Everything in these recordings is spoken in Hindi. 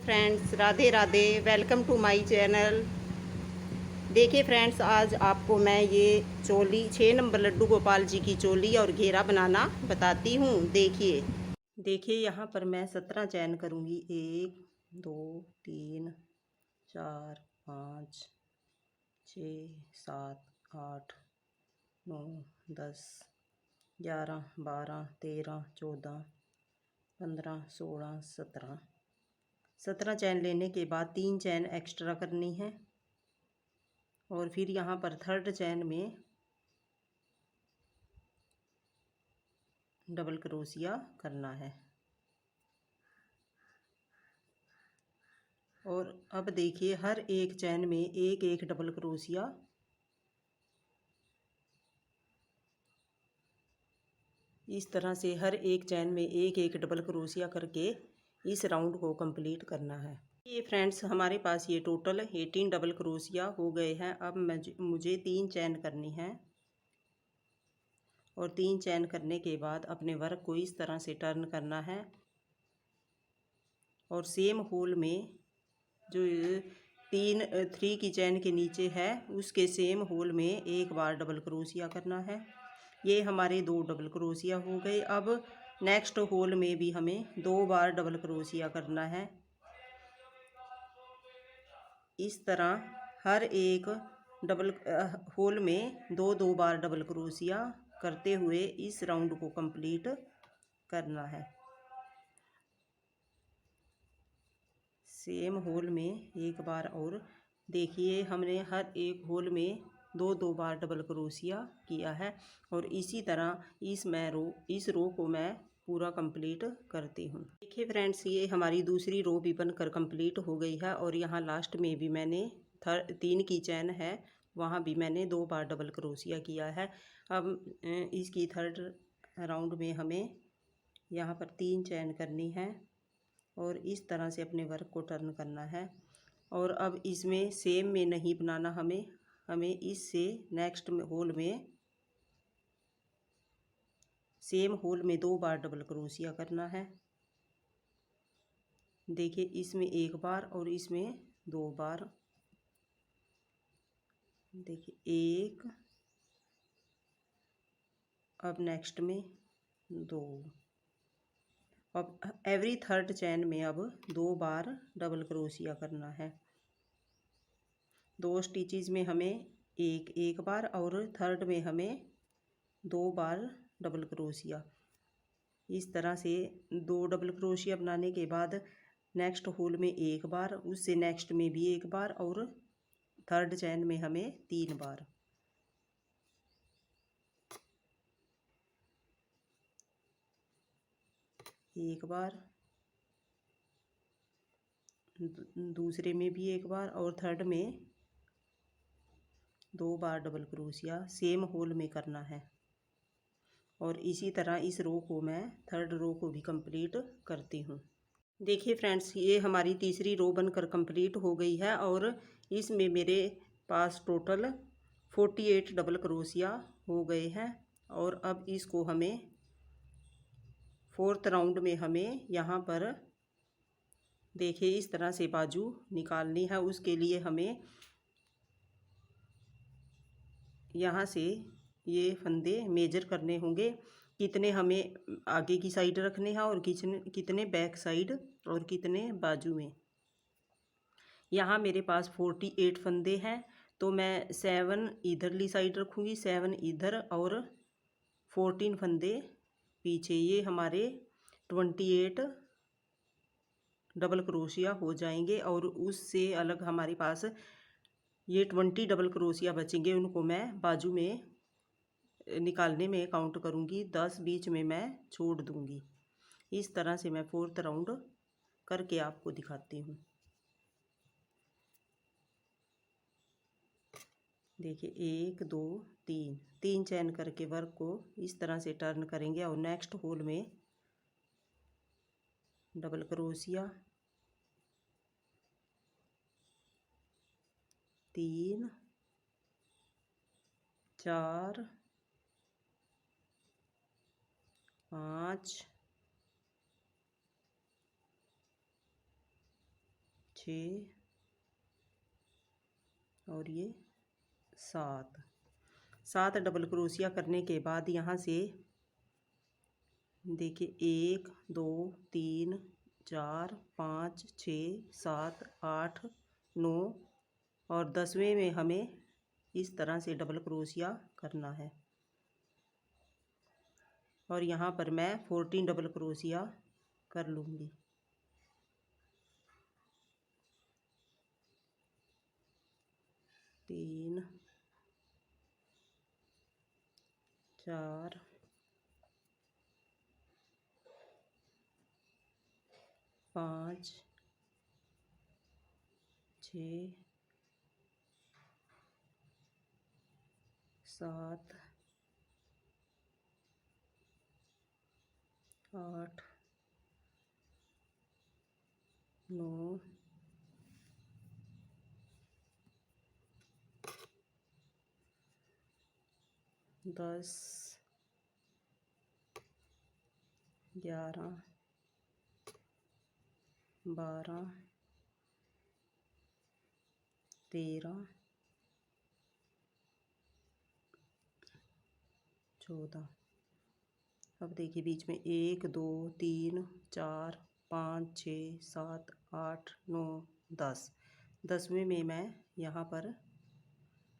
Friends, Radhe Radhe. Welcome to my channel. देखिए फ्रेंड्स, आज आपको मैं ये चोली 6 नंबर लड्डू गोपाल जी की चोली और घेरा बनाना बताती हूँ। देखिए यहाँ पर मैं 17 चैन करूँगी। 1 2 3 4 5 6 7 8 9 10 11 12 13 14 15 16 17 चैन लेने के बाद 3 चैन एक्स्ट्रा करनी है और फिर यहाँ पर थर्ड चैन में डबल क्रोशिया करना है। और अब देखिए हर एक चैन में एक एक डबल क्रोशिया इस तरह से हर एक चैन में एक एक डबल क्रोशिया करके इस राउंड को कंप्लीट करना है। ये फ्रेंड्स, हमारे पास ये टोटल 18 डबल क्रोशिया हो गए हैं। अब मुझे 3 चैन करनी है और 3 चैन करने के बाद अपने वर्क को इस तरह से टर्न करना है और सेम होल में जो 3 की चैन के नीचे है उसके सेम होल में एक बार डबल क्रोशिया करना है। ये हमारे 2 डबल क्रोशिया हो गए। अब नेक्स्ट होल में भी हमें 2 बार डबल क्रोशिया करना है। इस तरह हर एक डबल होल में 2 बार डबल क्रोशिया करते हुए इस राउंड को कंप्लीट करना है। सेम होल में एक बार और देखिए हमने हर एक होल में 2 बार डबल क्रोशिया किया है और इसी तरह इस रो को मैं पूरा कंप्लीट करती हूँ। देखिए फ्रेंड्स, ये हमारी दूसरी रो भी बनकर कंप्लीट हो गई है और यहाँ लास्ट में भी मैंने 3 की चैन है, वहाँ भी मैंने 2 बार डबल क्रोशिया किया है। अब इसकी थर्ड राउंड में हमें यहाँ पर 3 चैन करनी है और इस तरह से अपने वर्क को टर्न करना है। और अब इसमें सेम में नहीं बनाना, हमें इससे नेक्स्ट होल में सेम होल में 2 बार डबल क्रोशिया करना है। देखिए इसमें एक बार और इसमें 2 बार। देखिए एक, अब नेक्स्ट में 2। अब एवरी थर्ड चैन में अब 2 बार डबल क्रोशिया करना है। 2 स्टिचेस में हमें एक बार और थर्ड में हमें 2 बार डबल क्रोशिया। इस तरह से 2 डबल क्रोशिया बनाने के बाद नेक्स्ट होल में एक बार, उससे नेक्स्ट में भी एक बार और थर्ड चैन में हमें 3 बार। एक बार, दूसरे में भी एक बार और थर्ड में 2 बार डबल क्रोशिया सेम होल में करना है। और इसी तरह इस रो को मैं थर्ड रो को भी कंप्लीट करती हूँ। देखिए फ्रेंड्स, ये हमारी तीसरी रो बनकर कंप्लीट हो गई है और इसमें मेरे पास टोटल 48 डबल क्रोशिया हो गए हैं। और अब इसको हमें फोर्थ राउंड में हमें यहाँ पर देखिए इस तरह से बाजू निकालनी है। उसके लिए हमें यहाँ से ये फंदे मेजर करने होंगे, कितने हमें आगे की साइड रखने हैं और कितने बैक साइड और कितने बाजू में। यहाँ मेरे पास 48 फंदे हैं तो मैं 7 इधरली साइड रखूँगी, 7 इधर और 14 फंदे पीछे। ये हमारे 28 डबल क्रोशिया हो जाएंगे और उससे अलग हमारे पास ये 20 डबल क्रोशिया बचेंगे। उनको मैं बाजू में निकालने में काउंट करूँगी, 10 बीच में मैं छोड़ दूँगी। इस तरह से मैं फोर्थ राउंड करके आपको दिखाती हूँ। देखिए 1 2 3 चैन करके वर्क को इस तरह से टर्न करेंगे और नेक्स्ट होल में डबल क्रोशिया 3 4 5 6 और ये 7 डबल क्रोशिया करने के बाद यहाँ से देखिए 1 2 3 4 5 6 7 8 9 और 10वें में हमें इस तरह से डबल क्रोशिया करना है। और यहाँ पर मैं 14 डबल क्रोशिया कर लूँगी। 3 4 5 6 7 8 9 10 11 12 13 14। अब देखिए बीच में 1 2 3 4 5 6 7 8 9 10। 10वें में मैं यहाँ पर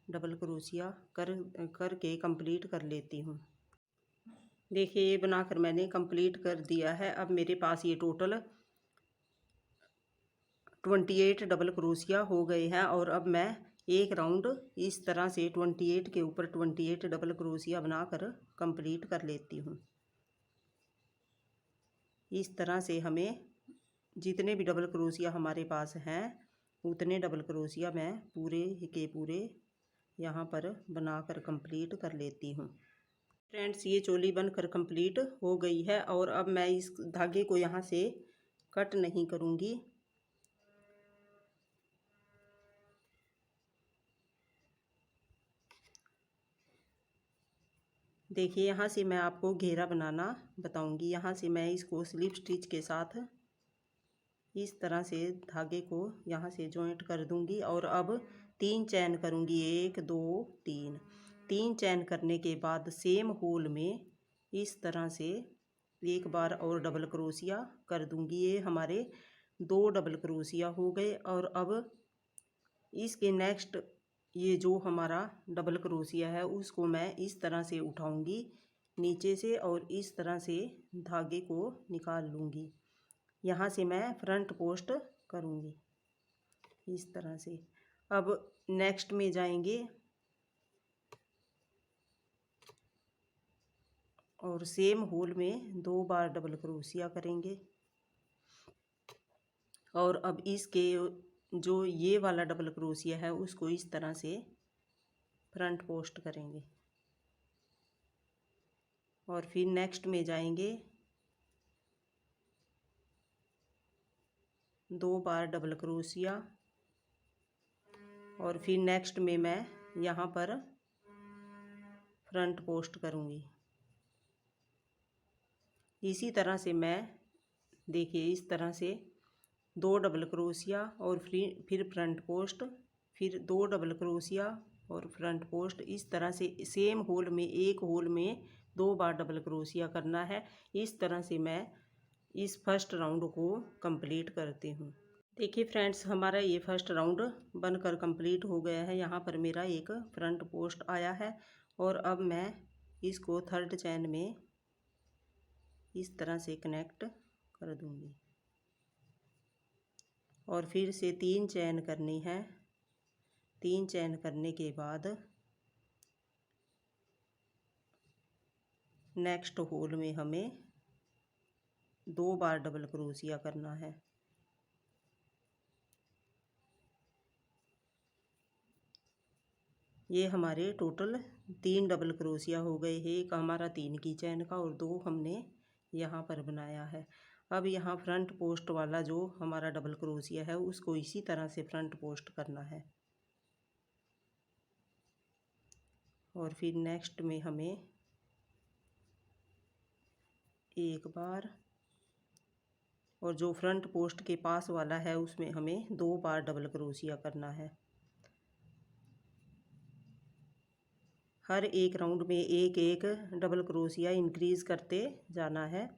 डबल क्रोशिया करके कंप्लीट कर लेती हूँ। देखिए ये बनाकर मैंने कंप्लीट कर दिया है। अब मेरे पास ये टोटल 28 डबल क्रोशिया हो गए हैं। और अब मैं एक राउंड इस तरह से 28 के ऊपर 28 डबल क्रोशिया बनाकर कंप्लीट कर लेती हूँ। इस तरह से हमें जितने भी डबल क्रोशिया हमारे पास हैं उतने डबल क्रोशिया मैं पूरे के पूरे यहाँ पर बनाकर कंप्लीट कर लेती हूँ। फ्रेंड्स ये चोली बनकर कंप्लीट हो गई है। और अब मैं इस धागे को यहाँ से कट नहीं करूँगी। देखिए यहाँ से मैं आपको घेरा बनाना बताऊंगी। यहाँ से मैं इसको स्लिप स्टिच के साथ इस तरह से धागे को यहाँ से जॉइंट कर दूंगी। और अब 3 चैन करूंगी, 1 2 3। 3 चैन करने के बाद सेम होल में इस तरह से एक बार और डबल क्रोशिया कर दूंगी। ये हमारे 2 डबल क्रोशिया हो गए। और अब इसके नेक्स्ट ये जो हमारा डबल क्रोशिया है उसको मैं इस तरह से उठाऊंगी नीचे से और इस तरह से धागे को निकाल लूँगी। यहाँ से मैं फ्रंट पोस्ट करूँगी इस तरह से। अब नेक्स्ट में जाएंगे और सेम होल में 2 बार डबल क्रोशिया करेंगे। और अब इसके जो ये वाला डबल क्रोशिया है उसको इस तरह से फ्रंट पोस्ट करेंगे। और फिर नेक्स्ट में जाएंगे 2 बार डबल क्रोशिया। और फिर नेक्स्ट में मैं यहाँ पर फ्रंट पोस्ट करूँगी। इसी तरह से मैं देखिए इस तरह से 2 डबल क्रोशिया और फिर फ्रंट पोस्ट, फिर 2 डबल क्रोशिया और फ्रंट पोस्ट। इस तरह से सेम होल में एक होल में 2 बार डबल क्रोशिया करना है। इस तरह से मैं इस फर्स्ट राउंड को कंप्लीट करती हूँ। देखिए फ्रेंड्स हमारा ये फर्स्ट राउंड बनकर कंप्लीट हो गया है। यहाँ पर मेरा एक फ्रंट पोस्ट आया है। और अब मैं इसको थर्ड चैन में इस तरह से कनेक्ट कर दूँगी। और फिर से 3 चैन करनी है। 3 चैन करने के बाद नेक्स्ट होल में हमें 2 बार डबल क्रोशिया करना है। ये हमारे टोटल 3 डबल क्रोशिया हो गए हैं। एक हमारा 3 की चैन का और 2 हमने यहाँ पर बनाया है। अब यहाँ फ्रंट पोस्ट वाला जो हमारा डबल क्रोशिया है उसको इसी तरह से फ्रंट पोस्ट करना है। और फिर नेक्स्ट में हमें एक बार और जो फ्रंट पोस्ट के पास वाला है उसमें हमें 2 बार डबल क्रोशिया करना है। हर एक राउंड में एक एक डबल क्रोशिया इंक्रीज करते जाना है।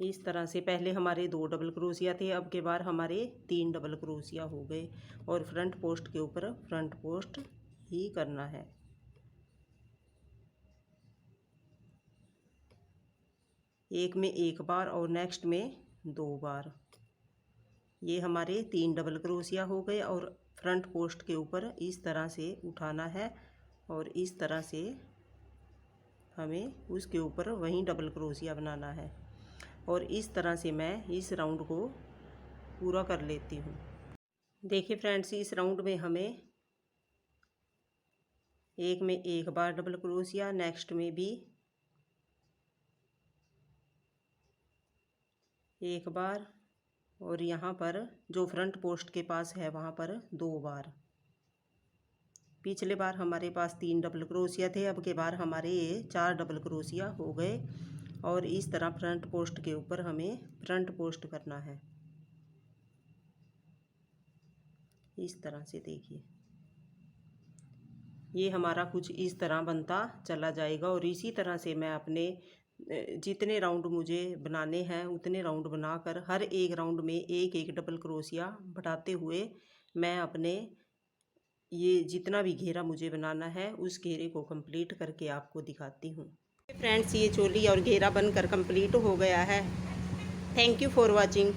इस तरह से पहले हमारे 2 डबल क्रोशिया थे, अब के बार हमारे 3 डबल क्रोशिया हो गए और फ्रंट पोस्ट के ऊपर फ्रंट पोस्ट ही करना है। एक में 1 बार और नेक्स्ट में 2 बार। ये हमारे 3 डबल क्रोशिया हो गए और फ्रंट पोस्ट के ऊपर इस तरह से उठाना है और इस तरह से हमें उसके ऊपर वहीं डबल क्रोशिया बनाना है। और इस तरह से मैं इस राउंड को पूरा कर लेती हूँ। देखिए फ्रेंड्स, इस राउंड में हमें एक में 1 बार डबल क्रोशिया, नेक्स्ट में भी 1 बार और यहाँ पर जो फ्रंट पोस्ट के पास है वहाँ पर 2 बार। पिछले बार हमारे पास 3 डबल क्रोशिया थे, अब के बार हमारे ये 4 डबल क्रोशिया हो गए और इस तरह फ्रंट पोस्ट के ऊपर हमें फ्रंट पोस्ट करना है। इस तरह से देखिए, ये हमारा कुछ इस तरह बनता चला जाएगा और इसी तरह से मैं अपने जितने राउंड मुझे बनाने हैं उतने राउंड बनाकर हर एक राउंड में एक एक डबल क्रोशिया बढ़ाते हुए मैं अपने ये जितना भी घेरा मुझे बनाना है उस घेरे को कंप्लीट करके आपको दिखाती हूँ। फ्रेंड्स, ये चोली और घेरा बनकर कंप्लीट हो गया है। Thank you for watching.